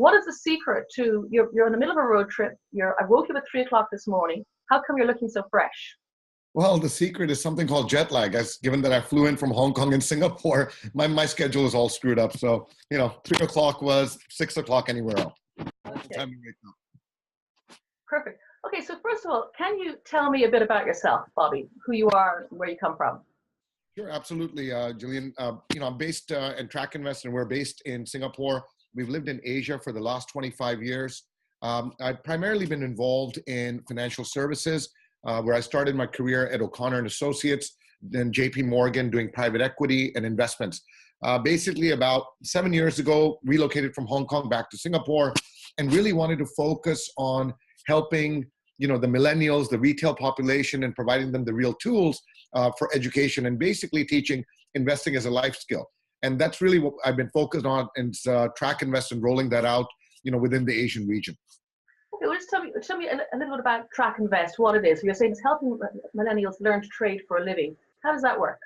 what is the secret to, you're in the middle of a road trip, I woke you up at 3 o'clock this morning. How come you're looking so fresh? Well, the secret is something called jet lag. As given that I flew in from Hong Kong and Singapore, my schedule is all screwed up. So, 3 o'clock was 6 o'clock anywhere else. Okay. Time to wake up. Perfect. Okay, so first of all, can you tell me a bit about yourself, Bobby, who you are, where you come from? Sure, absolutely, Jillian. I'm based in TrakInvest, and we're based in Singapore. We've lived in Asia for the last 25 years. I've primarily been involved in financial services, where I started my career at O'Connor and Associates, then JP Morgan doing private equity and investments. Basically, about 7 years ago, relocated from Hong Kong back to Singapore, and really wanted to focus on helping the millennials, the retail population, and providing them the real tools for education, and basically teaching investing as a life skill. And that's really what I've been focused on, and TrakInvest and rolling that out, within the Asian region. Okay, well, just tell me a little bit about TrakInvest, what it is. So you're saying it's helping millennials learn to trade for a living. How does that work?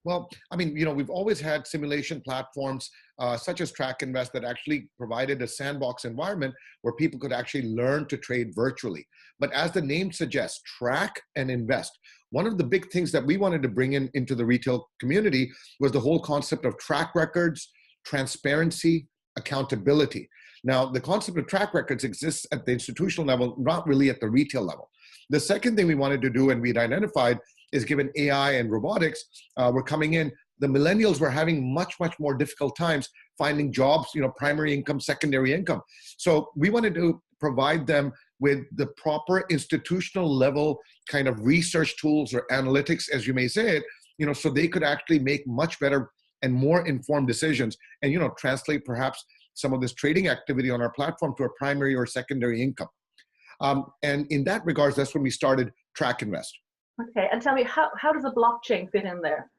Well, we've always had simulation platforms such as TrakInvest that actually provided a sandbox environment where people could actually learn to trade virtually. But as the name suggests, track and invest. One of the big things that we wanted to bring into the retail community was the whole concept of track records, transparency, accountability. Now, the concept of track records exists at the institutional level, not really at the retail level. The second thing we wanted to do, and we'd identified, is given AI and robotics were coming in, the millennials were having much more difficult times finding jobs, primary income, secondary income. So we wanted to provide them with the proper institutional level kind of research tools or analytics, as you may say it, so they could actually make much better and more informed decisions, and translate perhaps some of this trading activity on our platform to a primary or secondary income. And in that regards, that's when we started TrakInvest. Okay, and tell me, how does the blockchain fit in there?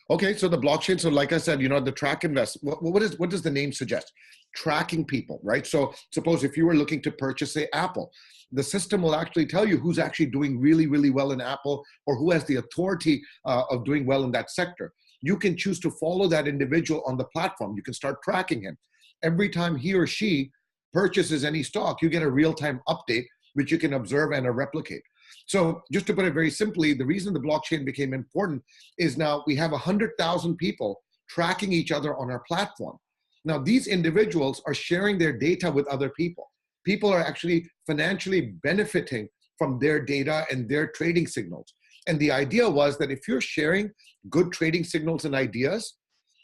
Okay, so the blockchain, so like I said, the TrakInvest, what does the name suggest? Tracking people, right? So suppose if you were looking to purchase, say, Apple, the system will actually tell you who's actually doing really well in Apple, or who has the authority of doing well in that sector. You can choose to follow that individual on the platform. You can start tracking him. Every time he or she purchases any stock, you get a real-time update, which you can observe and replicate. So just to put it very simply, the reason the blockchain became important is now we have 100,000 people tracking each other on our platform. Now, these individuals are sharing their data with other people. People are actually financially benefiting from their data and their trading signals. And the idea was that if you're sharing good trading signals and ideas,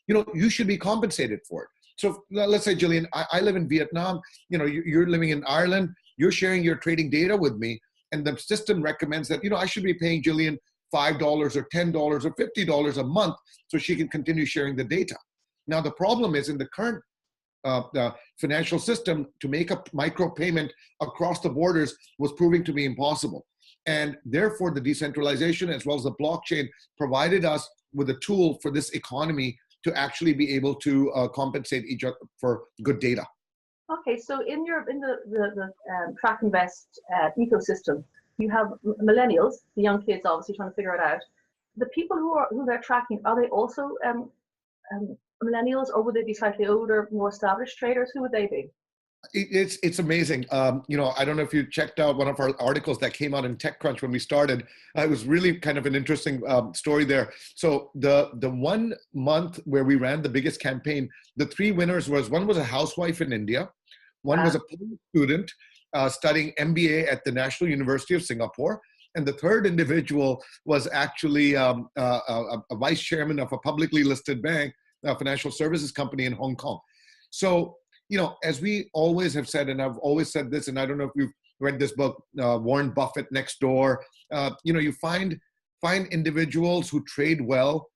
you should be compensated for it. So let's say, Jillian, I live in Vietnam, you're living in Ireland, you're sharing your trading data with me, and the system recommends that, I should be paying Jillian $5 or $10 or $50 a month so she can continue sharing the data. Now, the problem is in the current the financial system, to make a micro payment across the borders was proving to be impossible. And therefore, the decentralization as well as the blockchain provided us with a tool for this economy to actually be able to compensate each other for good data. Okay, so in the TrakInvest ecosystem, you have millennials, the young kids obviously trying to figure it out. The people who they're tracking, are they also millennials, or would they be slightly older, more established traders? Who would they be? It's amazing. I don't know if you checked out one of our articles that came out in TechCrunch when we started. It was really kind of an interesting story there. So the 1 month where we ran the biggest campaign, the 3 winners one was a housewife in India, one was a student studying MBA at the National University of Singapore, and the third individual was actually a vice chairman of a publicly listed bank, a financial services company in Hong Kong. So, as we always have said, and I've always said this, and I don't know if you've read this book, Warren Buffett Next Door, you find individuals who trade well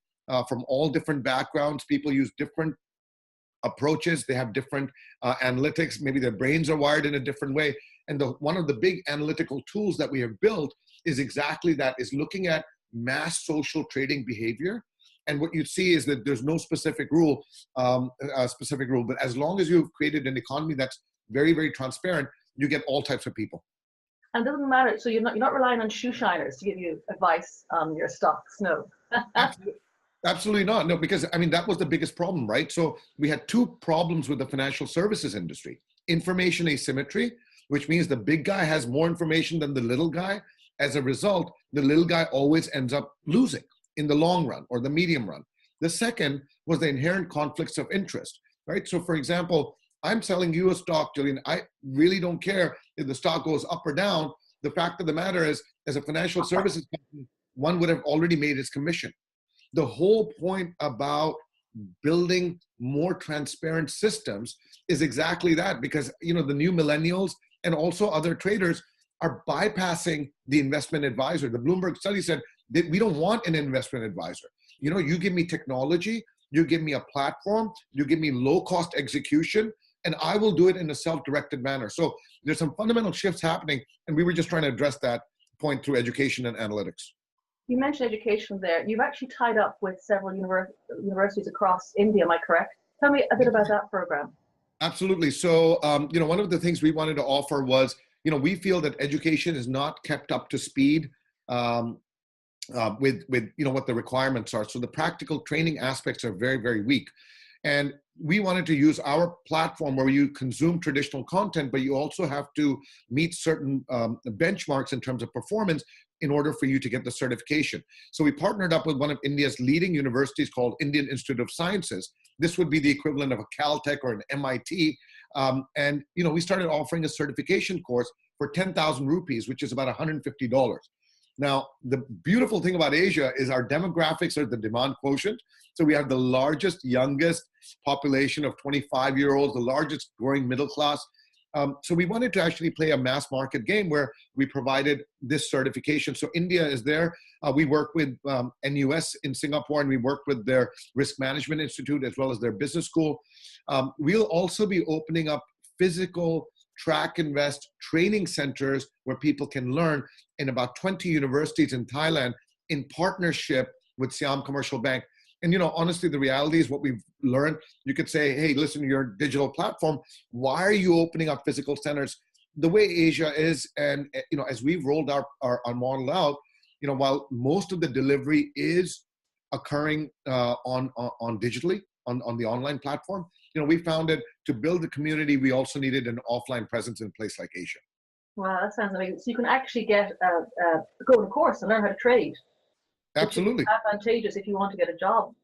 from all different backgrounds. People use different approaches. They have different analytics. Maybe their brains are wired in a different way. And one of the big analytical tools that we have built is exactly that, is looking at mass social trading behavior. And what you see is that there's no specific rule, but as long as you've created an economy that's very, very transparent, you get all types of people. And it doesn't matter. So you're not relying on shoe shiners to give you advice on your stocks. No. Absolutely not. No, because I mean, that was the biggest problem, right? So we had two problems with the financial services industry: information asymmetry, which means the big guy has more information than the little guy. As a result, the little guy always ends up losing in the long run or the medium run. The second was the inherent conflicts of interest, right? So for example, I'm selling you a stock, Jillian. I really don't care if the stock goes up or down. The fact of the matter is, as a financial services company, one would have already made its commission. The whole point about building more transparent systems is exactly that, because the new millennials and also other traders are bypassing the investment advisor. The Bloomberg study said that we don't want an investment advisor. You give me technology, you give me a platform, you give me low cost execution, and I will do it in a self-directed manner. So there's some fundamental shifts happening, and we were just trying to address that point through education and analytics. You mentioned education there. You've actually tied up with several universities across India, am I correct? Tell me a bit about that program. Absolutely. So, one of the things we wanted to offer was, we feel that education is not kept up to speed with what the requirements are. So the practical training aspects are very, very weak. And we wanted to use our platform where you consume traditional content, but you also have to meet certain benchmarks in terms of performance in order for you to get the certification. So we partnered up with one of India's leading universities called Indian Institute of Sciences. This would be the equivalent of a Caltech or an MIT. And we started offering a certification course for 10,000 rupees, which is about $150. Now, the beautiful thing about Asia is our demographics are the demand quotient. So we have the largest, youngest population of 25-year-olds, the largest growing middle class. So we wanted to actually play a mass market game where we provided this certification. So India is there. We work with NUS in Singapore, and we work with their Risk Management Institute as well as their business school. We'll also be opening up physical TrakInvest training centers where people can learn in about 20 universities in Thailand in partnership with Siam Commercial Bank. And honestly, the reality is what we've learned. You could say, hey, listen, you're a digital platform. Why are you opening up physical centers? The way Asia is, and as we've rolled our model out, while most of the delivery is occurring on digitally on the online platform, we found that to build the community, we also needed an offline presence in a place like Asia. Wow, that sounds amazing. So you can actually get go on a course and learn how to trade. Absolutely. Advantageous if you want to get a job.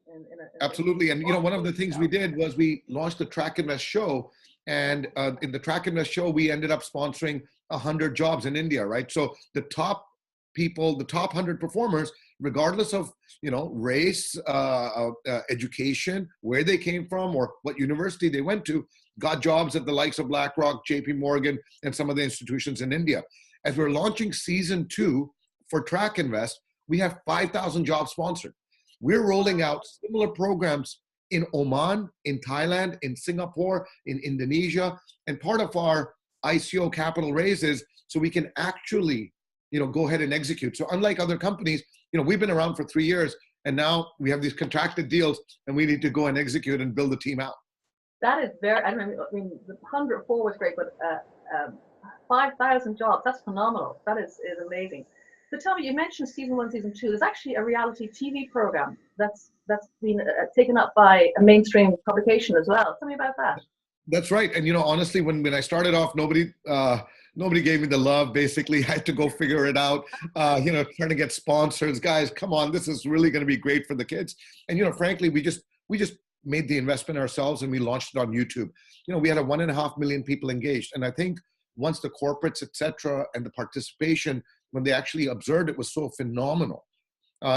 Absolutely. And one of the things we did was we launched the TrakInvest show. And in the TrakInvest show, we ended up sponsoring 100 jobs in India, right? So the top people, the top 100 performers, regardless of race, education, where they came from, or what university they went to, got jobs at the likes of BlackRock, JP Morgan, and some of the institutions in India. As we're launching season 2 for TrakInvest, we have 5,000 jobs sponsored. We're rolling out similar programs in Oman, in Thailand, in Singapore, in Indonesia, and part of our ICO capital raise is so we can actually go ahead and execute. So unlike other companies, we've been around for 3 years, and now we have these contracted deals, and we need to go and execute and build the team out. That is very, I mean, the 104 was great, but 5,000 jobs, that's phenomenal. That is amazing. So tell me, you mentioned season 1, season 2. There's actually a reality TV program that's been taken up by a mainstream publication as well. Tell me about that. That's right. And honestly, when I started off, nobody gave me the love. Basically, I had to go figure it out. Trying to get sponsors. Guys, come on, this is really going to be great for the kids. And frankly, we just made the investment ourselves, and we launched it on YouTube. We had 1.5 million people engaged, and I think once the corporates, etc., and the participation, when they actually observed it, was so phenomenal.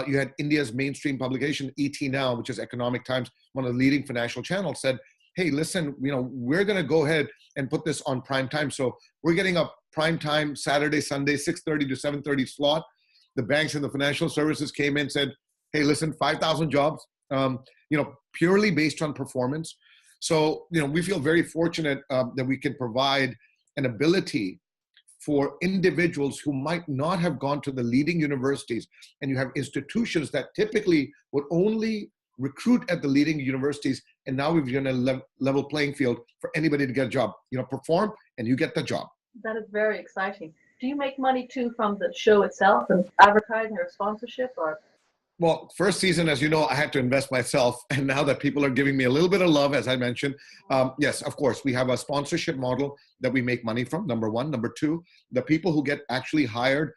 You had India's mainstream publication, ET Now, which is Economic Times, one of the leading financial channels, said, hey, listen, we're going to go ahead and put this on prime time. So we're getting a prime time Saturday, Sunday, 6:30 to 7:30 slot. The banks and the financial services came in and said, hey, listen, 5,000 jobs, purely based on performance. So, we feel very fortunate that we can provide an ability for individuals who might not have gone to the leading universities, and you have institutions that typically would only recruit at the leading universities, and now we've given a level playing field for anybody to get a job. Perform and you get the job. That is very exciting. Do you make money too from the show itself and advertising or sponsorship, or? Well, first season, as you know, I had to invest myself. And now that people are giving me a little bit of love, as I mentioned, yes, of course, we have a sponsorship model that we make money from, number one. Number two, the people who get actually hired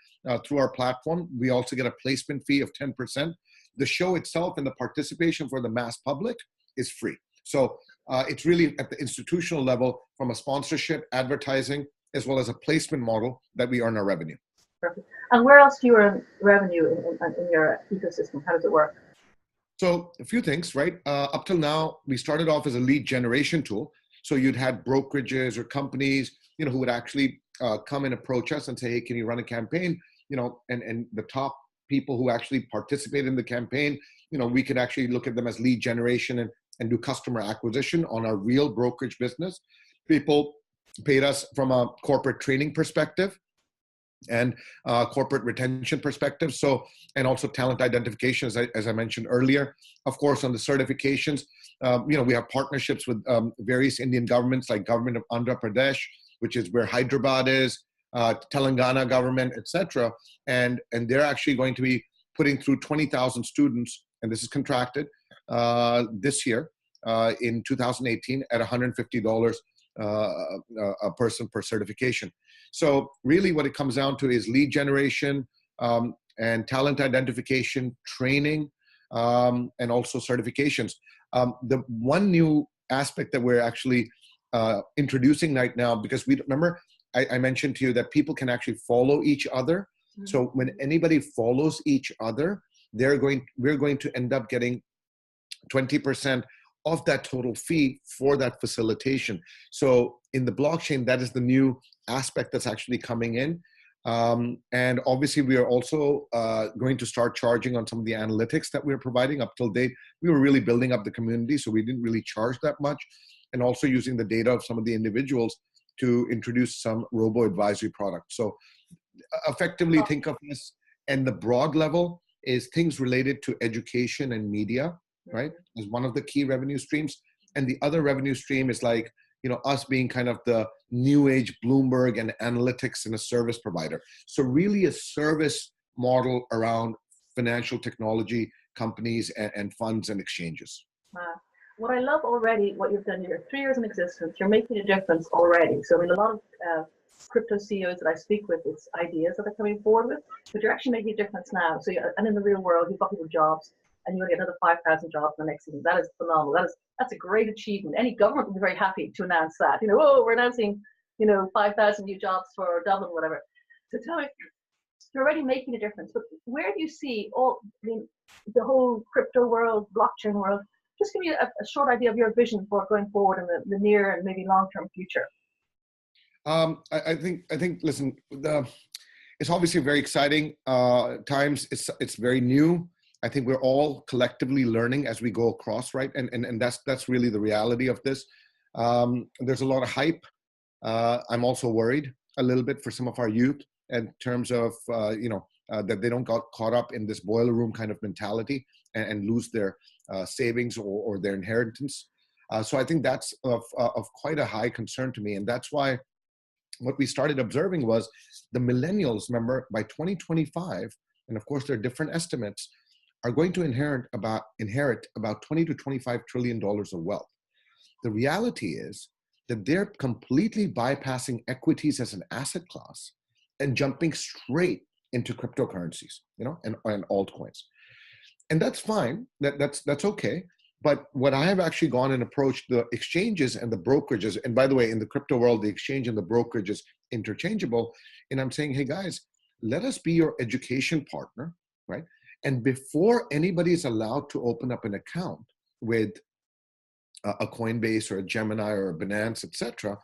through our platform, we also get a placement fee of 10%. The show itself and the participation for the mass public is free. So it's really at the institutional level from a sponsorship, advertising, as well as a placement model that we earn our revenue. Perfect. And where else do you earn revenue in your ecosystem? How does it work? So a few things, right? Up till now, we started off as a lead generation tool. So you'd had brokerages or companies, who would actually come and approach us and say, hey, can you run a campaign? And the top people who actually participate in the campaign, we could actually look at them as lead generation and do customer acquisition on our real brokerage business. People paid us from a corporate training perspective and corporate retention perspective. So, and also talent identification, as I mentioned earlier. Of course, on the certifications, we have partnerships with various Indian governments, like government of Andhra Pradesh, which is where Hyderabad is, Telangana government, etc. And they're actually going to be putting through 20,000 students, and this is contracted this year in 2018 at $150 a person per certification. So really what it comes down to is lead generation and talent identification, training, and also certifications. The one new aspect that we're actually introducing right now, because we remember I mentioned to you that people can actually follow each other. Mm-hmm. So when anybody follows each other, we're going to end up getting 20% of that total fee for that facilitation. So in the blockchain, that is the new aspect that's actually coming in. And obviously we are also going to start charging on some of the analytics that we're providing. Up till date, we were really building up the community, so we didn't really charge that much. And also using the data of some of the individuals to introduce some robo-advisory products. So effectively think of this, and the broad level is things related to education and media, right, as one of the key revenue streams. And the other revenue stream is like, us being kind of the new age Bloomberg and analytics and a service provider. So really a service model around financial technology companies and funds and exchanges. What I love already, what you've done, you're 3 years in existence, you're making a difference already. So a lot of crypto CEOs that I speak with, it's ideas that they're coming forward with, but you're actually making a difference now. So and in the real world, you've got people jobs, and you're going to get another 5,000 jobs in the next season. That is phenomenal. That's a great achievement. Any government would be very happy to announce that. We're announcing, 5,000 new jobs for Dublin, whatever. So tell me, you're already making a difference. But where do you see the whole crypto world, blockchain world? Just give me a short idea of your vision for going forward in the near and maybe long-term future. I think. Listen, it's obviously very exciting times. It's very new. I think we're all collectively learning as we go across, right? And that's really the reality of this. There's a lot of hype. I'm also worried a little bit for some of our youth in terms of that they don't get caught up in this boiler room kind of mentality and lose their savings or their inheritance. So I think that's of quite a high concern to me, and that's why what we started observing was the millennials, remember, by 2025, and of course there are different estimates, are going to inherit about 20 to 25 trillion dollars of wealth. The reality is that they're completely bypassing equities as an asset class and jumping straight into cryptocurrencies, and altcoins. And that's fine. That's okay. But what I have actually gone and approached the exchanges and the brokerages, and by the way, in the crypto world, the exchange and the brokerage is interchangeable. And I'm saying, hey guys, let us be your education partner, right? And before anybody is allowed to open up an account with a Coinbase or a Gemini or a Binance, etc.,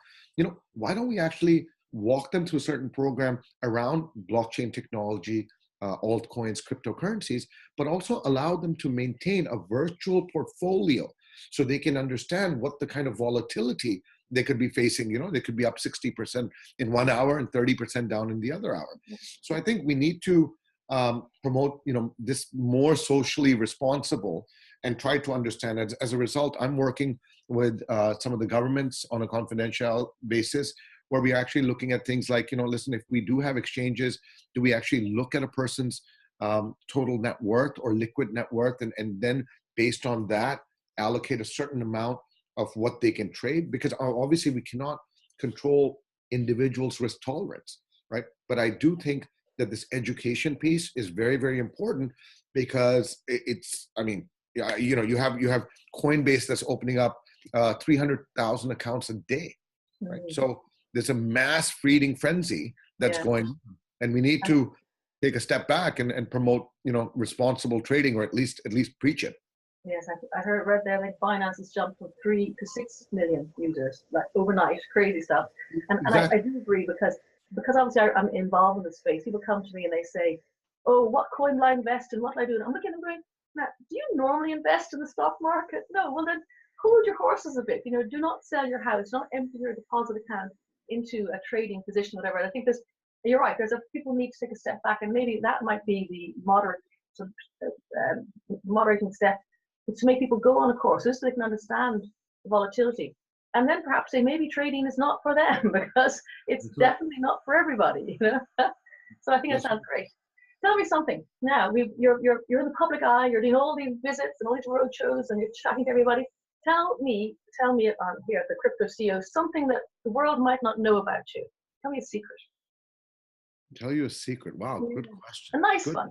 why don't we actually walk them through a certain program around blockchain technology, altcoins, cryptocurrencies, but also allow them to maintain a virtual portfolio so they can understand what the kind of volatility they could be facing. They could be up 60% in 1 hour and 30% down in the other hour. So I think we need to promote, this more socially responsible and try to understand it. As a result, I'm working with some of the governments on a confidential basis, where we're actually looking at things like, listen, if we do have exchanges, do we actually look at a person's total net worth or liquid net worth, and then based on that, allocate a certain amount of what they can trade, because obviously we cannot control individuals' risk tolerance, right? But I do think that this education piece is very, very important, because it's, I mean, you know, you have Coinbase that's opening up 300,000 accounts a day, right? So there's a mass freeding frenzy that's going on, and we need to take a step back and promote, you know, responsible trading, or at least preach it. Yes, I read there that Binance has jumped from 3 to 6 million users, like overnight, crazy stuff. And I do agree, because obviously I'm involved in the space. People come to me and they say, "Oh, what coin will I invest in? What will I do?" And I'm looking at them going, "Now, do you normally invest in the stock market? No. Well, then hold your horses a bit. You know, do not sell your house, not empty your deposit account into a trading position, whatever." I think you're right. People need to take a step back, and maybe that might be the moderating step, to make people go on a course so they can understand the volatility. And then perhaps say maybe trading is not for them, because it's definitely not for everybody, you know. So I think that sounds great. Tell me something. Now, you're in the public eye, you're doing all these visits and all these road shows, and you're chatting to everybody. Tell me on here at the Crypto CEO something that the world might not know about you. Tell me a secret. Tell you a secret. Wow, good question. A nice one.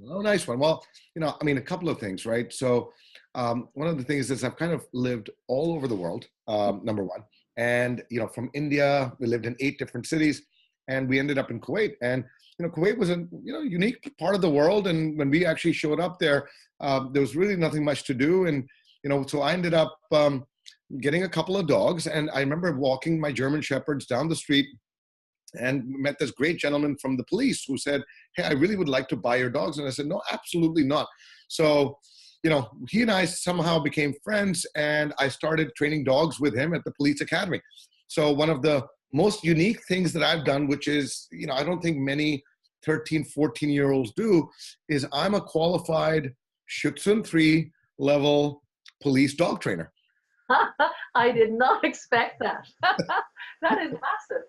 Oh, nice one. Well, you know, I mean, a couple of things, right? So one of the things is I've kind of lived all over the world, number one. And, you know, from India, we lived in 8 different cities, and we ended up in Kuwait. And, you know, Kuwait was a, you know, unique part of the world. And when we actually showed up there, there was really nothing much to do. And, you know, so I ended up getting a couple of dogs. And I remember walking my German Shepherds down the street, and met this great gentleman from the police who said, "Hey, I really would like to buy your dogs." And I said, "No, absolutely not." So, you know, he and I somehow became friends, and I started training dogs with him at the police academy. So one of the most unique things that I've done, which is, you know, I don't think many 13, 14-year-olds do, is I'm a qualified Schutzhund 3 level police dog trainer. I did not expect that. That is massive.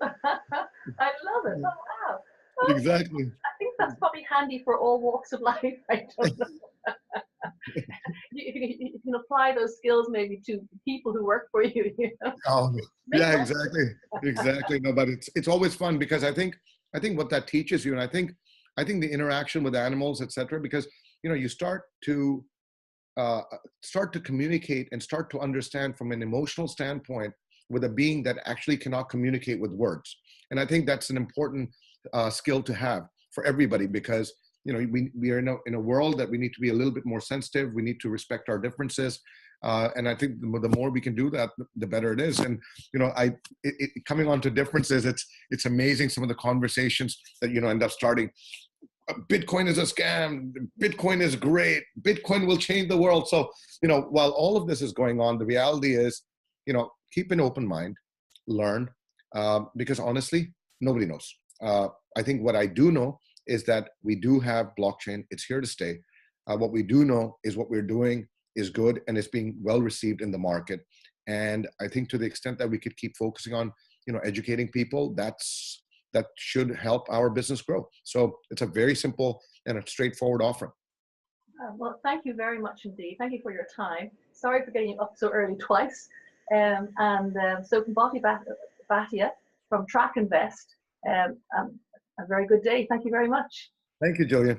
I love it. Oh, wow. Well, exactly. I think that's probably handy for all walks of life. I don't know. You can apply those skills maybe to people who work for you. You know? Oh, yeah, exactly. No, but it's always fun, because I think what that teaches you, and I think the interaction with animals, etc., because, you know, you start to communicate and start to understand from an emotional standpoint with a being that actually cannot communicate with words. And I think that's an important skill to have for everybody, because, you know, we are in a world that we need to be a little bit more sensitive. We need to respect our differences. And I think the more we can do that, the better it is. And, you know, coming on to differences, it's amazing some of the conversations that, you know, end up starting. Bitcoin is a scam. Bitcoin is great. Bitcoin will change the world. So, you know, while all of this is going on, the reality is, you know, keep an open mind, learn, because honestly, nobody knows. I think what I do know is that we do have blockchain. It's here to stay. What we do know is what we're doing is good, and it's being well received in the market. And I think to the extent that we could keep focusing on, you know, educating people, that should help our business grow. So it's a very simple and a straightforward offering. Well, thank you very much indeed. Thank you for your time. Sorry for getting you up so early twice. So from Bobby Bhatia from TrakInvest, a very good day. Thank you very much. Thank you, Jillian.